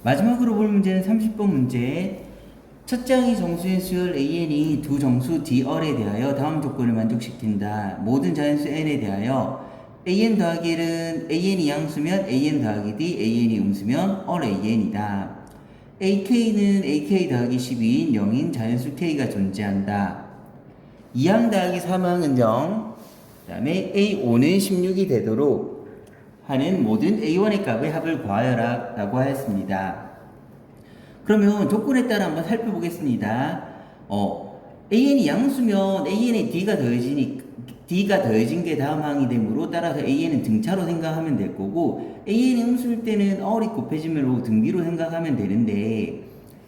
마지막으로 볼 문제는 30번 문제. 첫 장이 정수인 수열 AN이 두 정수 D얼에 대하여 다음 조건을 만족시킨다. 모든 자연수 N에 대하여 AN 더하기 1은 AN이 양수면 AN 더하기 D, AN이 음수면 얼 AN이다. AK는 AK 더하기 12인 0인 자연수 K가 존재한다. 2항 더하기 3항은 0, 그 다음에 A5는 16이 되도록 하는 모든 A1의 값의 합을 구하여라 라고 하였습니다. 그러면 조건에 따라 한번 살펴보겠습니다. AN이 양수면 AN에 D가 더해진 게 다음 항이 되므로 따라서 AN은 등차로 생각하면 될 거고, AN이 음수일 때는 얼이 곱해지므로 등비로 생각하면 되는데,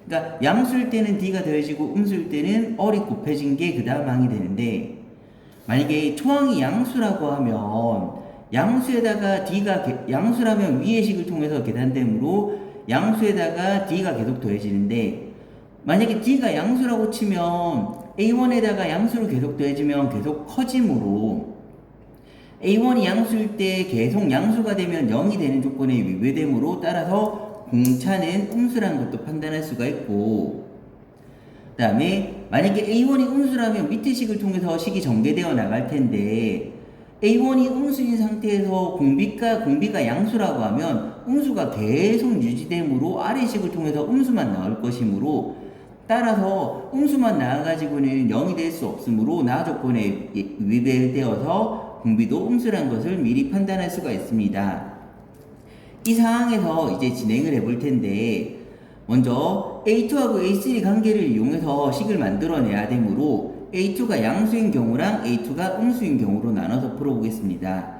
그러니까 양수일 때는 D가 더해지고 음수일 때는 얼이 곱해진 게 그 다음 항이 되는데, 만약에 초항이 양수라고 하면 양수에다가 양수라면 위의 식을 통해서 계산되므로 양수에다가 D가 계속 더해지는데, 만약에 D가 양수라고 치면 A1에다가 양수로 계속 더해지면 계속 커지므로 A1이 양수일 때 계속 양수가 되면 0이 되는 조건에 위배되므로 따라서 공차는 음수라는 것도 판단할 수가 있고, 그 다음에 만약에 A1이 음수라면 밑에 식을 통해서 식이 전개되어 나갈 텐데, A1이 음수인 상태에서 공비가 양수라고 하면 음수가 계속 유지되므로 아래 식을 통해서 음수만 나올 것이므로, 따라서 음수만 나와가지고는 0이 될 수 없으므로 나 조건에 위배되어서 공비도 음수란 것을 미리 판단할 수가 있습니다. 이 상황에서 이제 진행을 해볼 텐데, 먼저 A2하고 A3 관계를 이용해서 식을 만들어내야 되므로 A2가 양수인 경우랑 A2가 음수인 경우로 나눠서 풀어보겠습니다.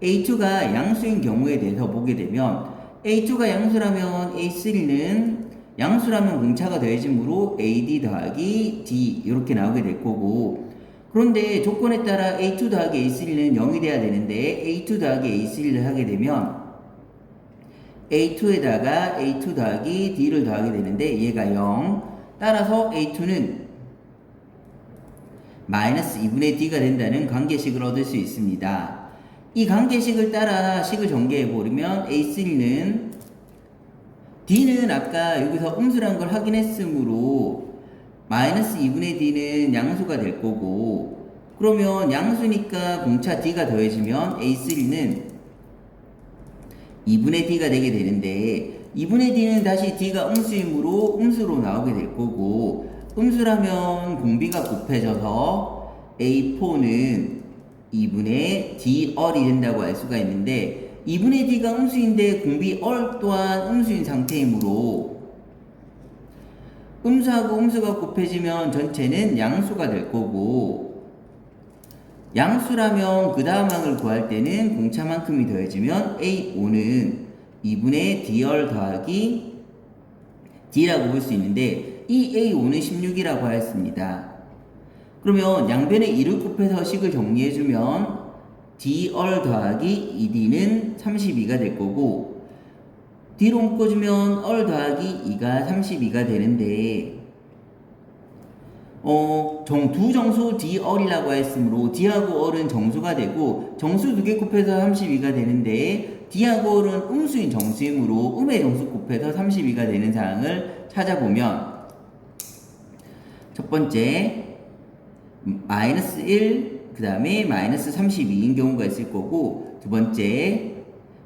A2가 양수인 경우에 대해서 보게 되면, A2가 양수라면 A3는 양수라면 공차가 더해지므로 AD 더하기 D 이렇게 나오게 될 거고, 그런데 조건에 따라 A2 더하기 A3는 0이 돼야 되는데 A2 더하기 A3를 하게 되면 A2에다가 A2 더하기 D를 더하게 되는데 얘가 0, 따라서 A2는 마이너스 2분의 D가 된다는 관계식을 얻을 수 있습니다. 이 관계식을 따라 식을 전개해버리면 A3는 D는 아까 여기서 음수란 걸 확인했으므로 마이너스 2분의 D는 양수가 될 거고, 그러면 양수니까 공차 D가 더해지면 A3는 2분의 D가 되게 되는데, 2분의 D는 다시 D가 음수이므로 음수로 나오게 될 거고, 음수라면 공비가 곱해져서 A4는 2분의 D얼이 된다고 알 수가 있는데, 2분의 D가 음수인데 공비 얼 또한 음수인 상태이므로 음수하고 음수가 곱해지면 전체는 양수가 될 거고, 양수라면 그 다음 항을 구할 때는 공차만큼이 더해지면 A5는 2분의 D열 더하기 D라고 볼 수 있는데, 이 A5는 16이라고 하였습니다. 그러면 양변에 2를 곱해서 식을 정리해주면 D얼 더하기 2D는 32가 될 거고, D로 묶어주면 얼 더하기 2가 32가 되는데, 두 정수 D얼이라고 했으므로 D하고 얼은 정수가 되고, 정수 두 개 곱해서 32가 되는데 D하고 얼은 음수인 정수이므로 음의 정수 곱해서 32가 되는 사항을 찾아보면, 첫 번째 마이너스 1, 그 다음에 마이너스 32인 경우가 있을 거고, 두 번째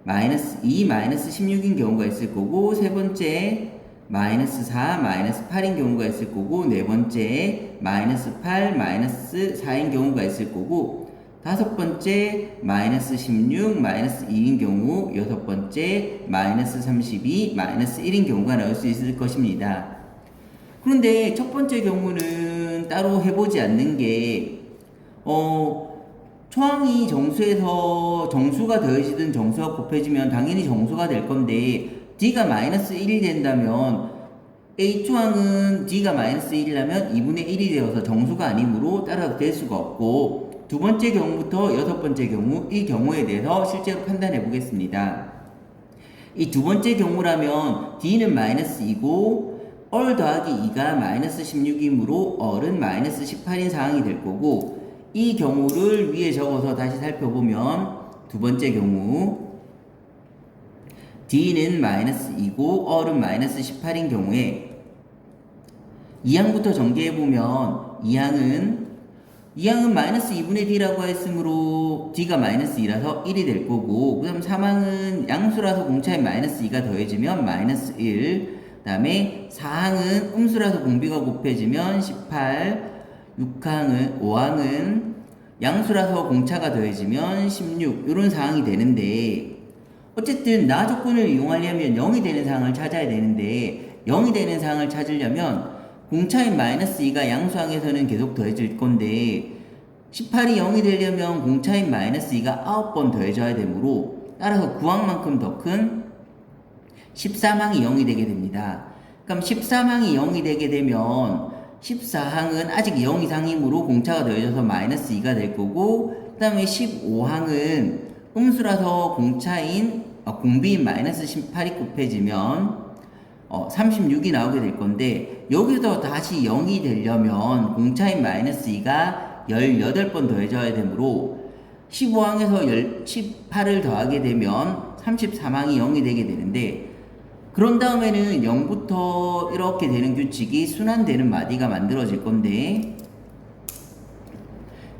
마이너스 2, 마이너스 16인 경우가 있을 거고, 세 번째 마이너스 4, 마이너스 8인 경우가 있을 거고, 네 번째 마이너스 8, 마이너스 4인 경우가 있을 거고, 다섯 번째 마이너스 16, 마이너스 2인 경우, 여섯 번째 마이너스 32, 마이너스 1인 경우가 나올 수 있을 것입니다. 그런데 첫 번째 경우는 따로 해보지 않는 게, 초항이 정수에서 정수가 더해지든 정수가 곱해지면 당연히 정수가 될 건데, D가 마이너스 1이 된다면 A초항은 D가 마이너스 1이라면 2분의 1이 되어서 정수가 아니므로 따라서 될 수가 없고, 두 번째 경우부터 여섯 번째 경우, 이 경우에 대해서 실제로 판단해 보겠습니다. 이 두 번째 경우라면 D는 마이너스 2고 얼 더하기 2가 마이너스 16이므로 얼은 마이너스 18인 상황이 될 거고, 이 경우를 위에 적어서 다시 살펴보면 두 번째 경우 D는 마이너스 2고 R은 마이너스 18인 경우에 2항부터 전개해보면 2항은 마이너스 2분의 D라고 했으므로 D가 마이너스 2라서 1이 될 거고, 그 다음 3항은 양수라서 공차인 마이너스 2가 더해지면 마이너스 1, 그 다음에 4항은 음수라서 공비가 곱해지면 18, 5항은 양수라서 공차가 더해지면 16, 이런 상황이 되는데, 어쨌든 나 조건을 이용하려면 0이 되는 상황을 찾아야 되는데, 0이 되는 상황을 찾으려면 공차인 마이너스 2가 양수항에서는 계속 더해질 건데 18이 0이 되려면 공차인 마이너스 2가 9번 더해져야 되므로 따라서 9항만큼 더 큰 13항이 0이 되게 됩니다. 그럼 13항이 0이 되게 되면 14항은 아직 0 이상이므로 공차가 더해져서 마이너스 2가 될 거고, 그 다음에 15항은 음수라서 공비인 마이너스 18이 곱해지면 36이 나오게 될 건데, 여기서 다시 0이 되려면 공차인 마이너스 2가 18번 더해져야 되므로 15항에서 18을 더하게 되면 33항이 0이 되게 되는데, 그런 다음에는 0부터 이렇게 되는 규칙이 순환되는 마디가 만들어질 건데,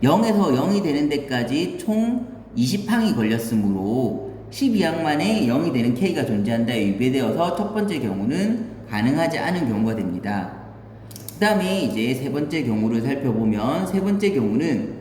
0에서 0이 되는 데까지 총 20항이 걸렸으므로 12항 만에 0이 되는 K가 존재한다에 위배되어서 첫 번째 경우는 가능하지 않은 경우가 됩니다. 그 다음에 이제 세 번째 경우를 살펴보면, 세 번째 경우는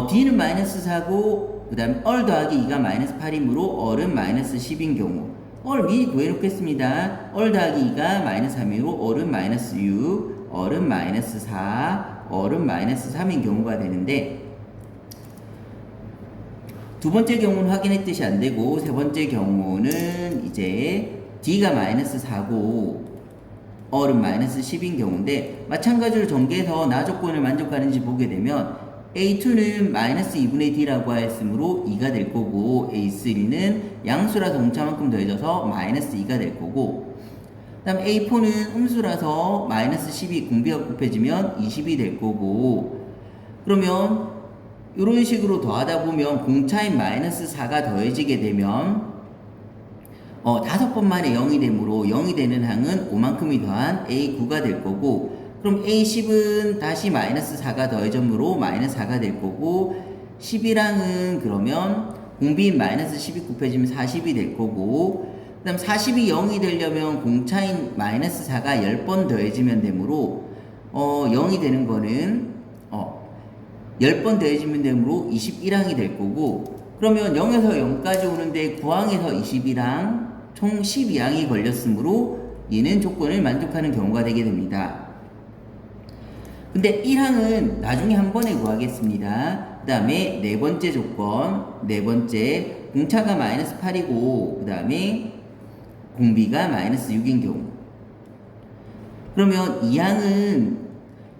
D는 마이너스 4고 그 다음에 얼 더하기 2가 마이너스 8이므로 얼은 마이너스 10인 경우, 얼 미리 구해놓겠습니다. 얼 더하기 2가 마이너스 3이므로 얼은 마이너스 6, 얼은 마이너스 4, 얼은 마이너스 3인 경우가 되는데, 두 번째 경우는 확인했듯이 안 되고, 세 번째 경우는 이제 D가 마이너스 4고 얼은 마이너스 10인 경우인데, 마찬가지로 전개해서 나 조건을 만족하는지 보게 되면 A2는 마이너스 2분의 D라고 하였으므로 2가 될 거고, A3는 양수라서 공차만큼 더해져서 마이너스 2가 될 거고, 그 다음 A4는 음수라서 마이너스 10이 공비가 곱해지면 20이 될 거고, 그러면 이런 식으로 더하다 보면 공차인 마이너스 4가 더해지게 되면 5번 만에 0이 되므로 0이 되는 항은 5만큼이 더한 A9가 될 거고, 그럼 A10은 다시 마이너스 4가 더해졌으므로 마이너스 4가 될 거고, 11항은 그러면 공비인 마이너스 10이 곱해지면 40이 될 거고, 그 다음 40이 0이 되려면 공차인 마이너스 4가 10번 더해지면 되므로 0이 되는 거는 10번 더해지면 되므로 21항이 될 거고, 그러면 0에서 0까지 오는데 9항에서 21항 총 12항이 걸렸으므로 얘는 조건을 만족하는 경우가 되게 됩니다. 근데 1항은 나중에 한 번에 구하겠습니다. 그 다음에 네 번째 조건, 네 번째 공차가 마이너스 8이고 그 다음에 공비가 마이너스 6인 경우, 그러면 2항은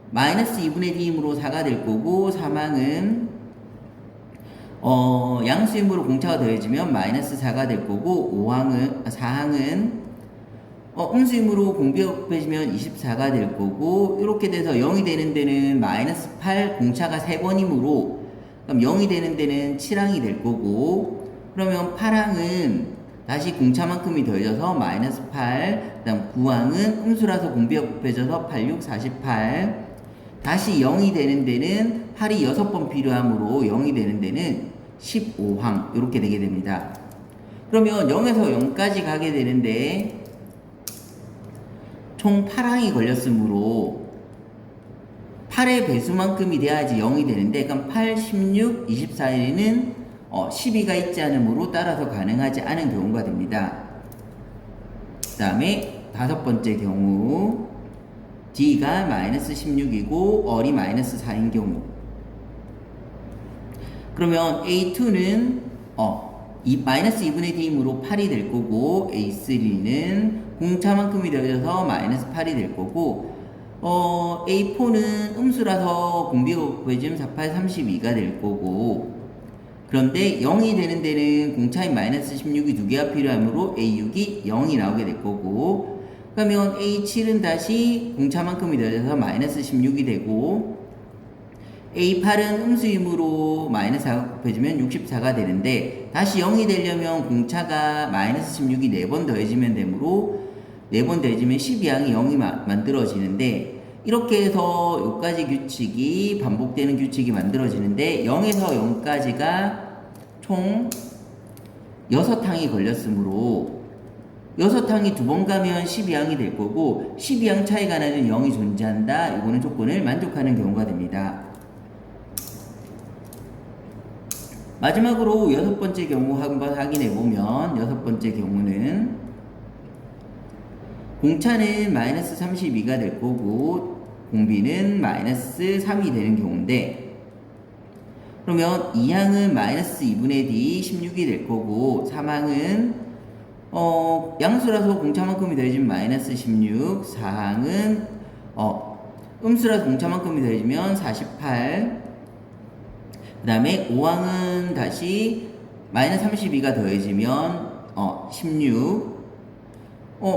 마이너스 2분의 D이므로 4가 될 거고, 3항은 양수이므로 공차가 더해지면 마이너스 4가 될 거고, 4항은 음수이므로 공비가 곱해지면 24가 될 거고, 이렇게 돼서 0이 되는 데는 마이너스 8 공차가 3번이므로 그럼 0이 되는 데는 7항이 될 거고, 그러면 8항은 다시 공차만큼이 더해져서 마이너스 8, 그 다음 9항은 음수라서 공비가 곱해져서 8, 6, 48, 다시 0이 되는 데는 8이 6번 필요하므로 0이 되는 데는 15항 이렇게 되게 됩니다. 그러면 0에서 0까지 가게 되는데 총 8항이 걸렸으므로 8의 배수만큼이 돼야지 0이 되는데, 그럼 8, 16, 24에는 12가 있지 않으므로 따라서 가능하지 않은 경우가 됩니다. 그 다음에 다섯 번째 경우, D가 마이너스 16이고 얼이 마이너스 4인 경우, 그러면 A2는 마이너스 2분의 D이므로 8이 될 거고, A3는 공차만큼이 더해져서 마이너스 8이 될 거고, A4는 음수라서 공비가 곱해지면 4, 8, 32가 될 거고, 그런데 0이 되는 데는 공차인 마이너스 16이 두 개가 필요하므로 A6이 0이 나오게 될 거고, 그러면 A7은 다시 공차만큼이 더해져서 마이너스 16이 되고, A8은 음수이므로 마이너스 4가 곱해지면 64가 되는데 다시 0이 되려면 공차가 마이너스 16이 4번 더해지면 되므로 4번 더해지면 12항이 0이 만들어지는데 이렇게 해서 여기까지 규칙이 반복되는 규칙이 만들어지는데 0에서 0까지가 총 6항이 걸렸으므로 6항이 2번 가면 12항이 될 거고 12항 차이가 나는 0이 존재한다. 이거는 조건을 만족하는 경우가 됩니다. 마지막으로 6번째 경우 한번 확인해 보면 6번째 경우는 공차는 마이너스 32가 될 거고 공비는 마이너스 3이 되는 경우인데 그러면 2항은 마이너스 2분의 d 16이 될 거고 3항은 양수라서 공차만큼이 더해지면 마이너스 16 4항은 음수라서 공차만큼이 더해지면 48 그 다음에 5항은 다시 마이너스 32가 더해지면 16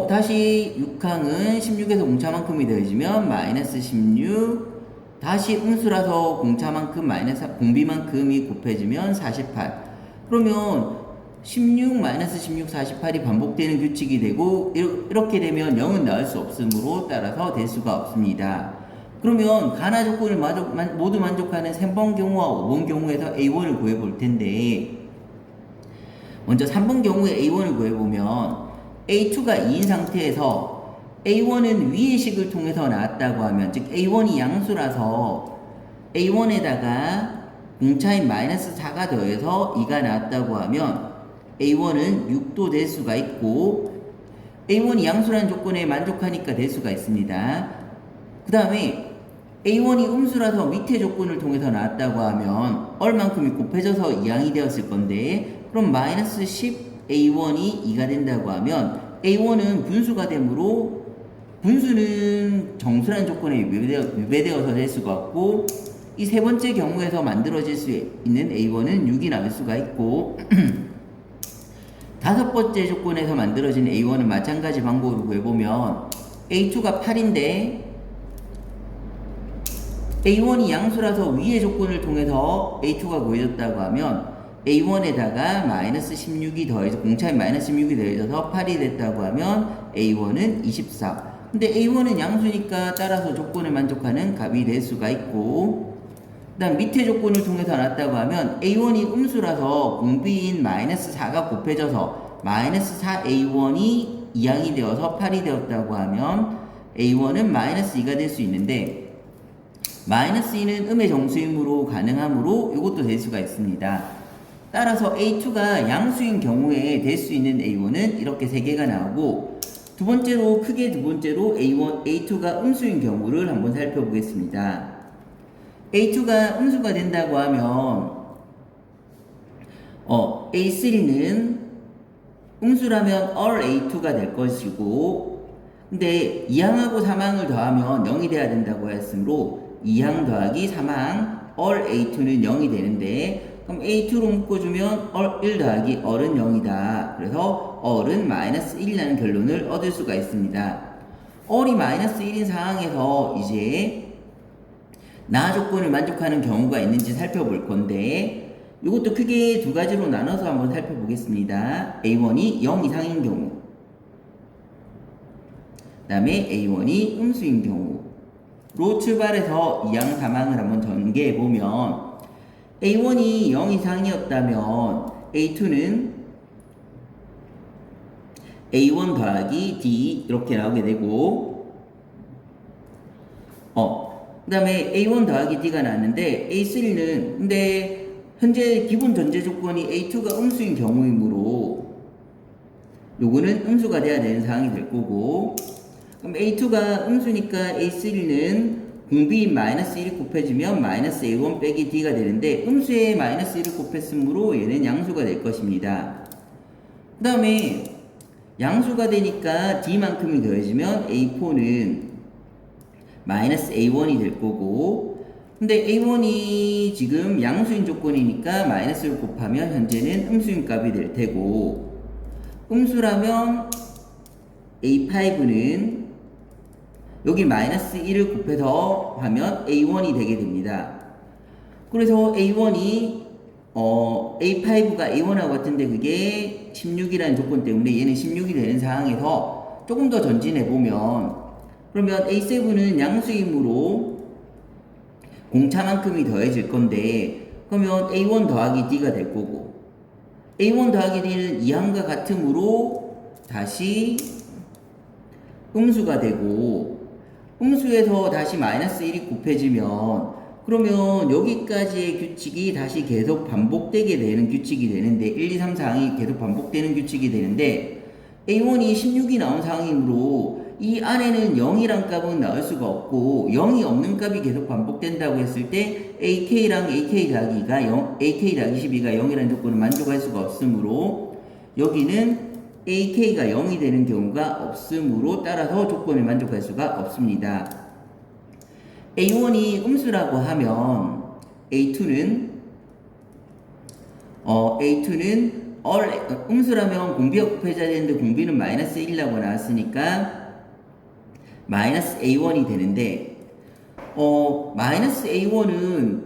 다시 6항은 16에서 공차만큼이 더해지면 마이너스 16 다시 음수라서 공차만큼 마이너스 공비만큼이 곱해지면 48 그러면 16 마이너스 16 48이 반복되는 규칙이 되고 이렇게 되면 0은 나올 수 없으므로 따라서 될 수가 없습니다. 그러면 가나 조건을 모두 만족하는 3번 경우와 5번 경우에서 A1을 구해 볼 텐데 먼저 3번 경우에 A1을 구해 보면 A2가 2인 상태에서 A1은 위의 식을 통해서 나왔다고 하면 즉 A1이 양수라서 A1에다가 공차인 마이너스 4가 더해서 2가 나왔다고 하면 A1은 6도 될 수가 있고 A1이 양수라는 조건에 만족하니까 될 수가 있습니다. 그 다음에 A1이 음수라서 밑에 조건을 통해서 나왔다고 하면 얼만큼이 곱해져서 2항이 되었을 건데 그럼 마이너스 10 A1이 2가 된다고 하면 A1은 분수가 되므로 분수는 정수라는 조건에 위배되어서 될 수가 없고 이 세 번째 경우에서 만들어질 수 있는 A1은 6이 나올 수가 있고 다섯 번째 조건에서 만들어진 A1은 마찬가지 방법으로 구해보면 A2가 8인데 A1이 양수라서 위의 조건을 통해서 A2가 구해졌다고 하면 A1에다가 마이너스 16이 더해져 공차인 마이너스 16이 더해져서 8이 됐다고 하면 A1은 24 근데 A1은 양수니까 따라서 조건을 만족하는 값이 될 수가 있고 그 다음 밑에 조건을 통해서 나왔다고 하면 A1이 음수라서 공비인 마이너스 4가 곱해져서 마이너스 4A1이 2항이 되어서 8이 되었다고 하면 A1은 마이너스 2가 될 수 있는데 마이너스 2는 음의 정수이므로 가능하므로 이것도 될 수가 있습니다. 따라서 A2가 양수인 경우에 될 수 있는 A1은 이렇게 3개가 나오고 크게 두 번째로 A2가 음수인 경우를 한번 살펴보겠습니다. A2가 음수가 된다고 하면 A3는 음수라면 all A2가 될 것이고 근데 2항하고 3항을 더하면 0이 돼야 된다고 했으므로 2항 더하기 3항 all A2는 0이 되는데 그럼 A2로 묶어주면 all 1 더하기 all은 0이다. 그래서 all은 마이너스 1이라는 결론을 얻을 수가 있습니다. all이 마이너스 1인 상황에서 이제 나 조건을 만족하는 경우가 있는지 살펴볼 건데 이것도 크게 두 가지로 나눠서 한번 살펴보겠습니다. A1이 0 이상인 경우 그 다음에 A1이 음수인 경우로 출발해서 2항 3항을 한번 전개해보면 A1이 0 이상이었다면 A2는 A1 더하기 D 이렇게 나오게 되고 그 다음에 A1 더하기 D가 나왔는데 A3는 근데 현재 기본 전제 조건이 A2가 음수인 경우이므로 요거는 음수가 돼야 되는 상황이 될 거고 그럼 A2가 음수니까 A3는 공비인 마이너스 1이 곱해지면 마이너스 A1 빼기 D가 되는데 음수에 마이너스 1을 곱했으므로 얘는 양수가 될 것입니다. 그 다음에 양수가 되니까 D만큼이 더해지면 A4는 마이너스 A1이 될 거고 근데 A1이 지금 양수인 조건이니까 마이너스를 곱하면 현재는 음수인 값이 될 테고 음수라면 A5는 여기 마이너스 1을 곱해서 하면 A1이 되게 됩니다. 그래서 A1이 A5가 A1하고 같은데 그게 16이라는 조건 때문에 얘는 16이 되는 상황에서 조금 더 전진해 보면, 그러면 A7은 양수이므로 공차만큼이 더해질 건데, 그러면 A1 더하기 D가 될 거고, A1 더하기 D는 이항과 같으므로 다시 음수가 되고, 음수에서 다시 마이너스 1이 곱해지면, 그러면 여기까지의 규칙이 다시 계속 반복되게 되는 규칙이 되는데, 1, 2, 3, 4항이 계속 반복되는 규칙이 되는데, A1이 16이 나온 상황이므로 이 안에는 0이란 값은 나올 수가 없고, 0이 없는 값이 계속 반복된다고 했을 때 AK랑 AK 더하기가 0, AK 더하기 12가 0이라는 조건을 만족할 수가 없으므로 여기는 AK가 0이 되는 경우가 없으므로 따라서 조건을 만족할 수가 없습니다. A1이 음수라고 하면 A2는 음수라면 공비가 곱해져야 되는데 공비는 마이너스 1이라고 나왔으니까 마이너스 A1이 되는데, 마이너스 A1은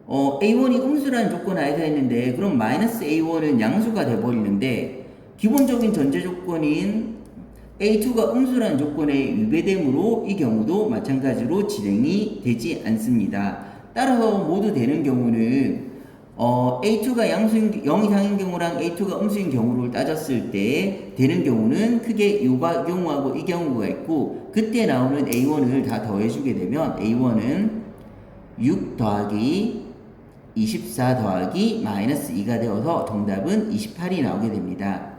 A1이 음수라는 조건 하에서 했는데, 그럼 마이너스 A1은 양수가 돼버리는데, 기본적인 전제 조건인 A2가 음수라는 조건에 위배되므로 이 경우도 마찬가지로 진행이 되지 않습니다. 따라서 모두 되는 경우는 A2가 양수인 0 이상인 경우랑 A2가 음수인 경우를 따졌을 때 되는 경우는 크게 이 경우하고 이 경우가 있고, 그때 나오는 A1을 다 더해주게 되면 A1은 6 더하기 24 더하기 마이너스 2가 되어서 정답은 28이 나오게 됩니다.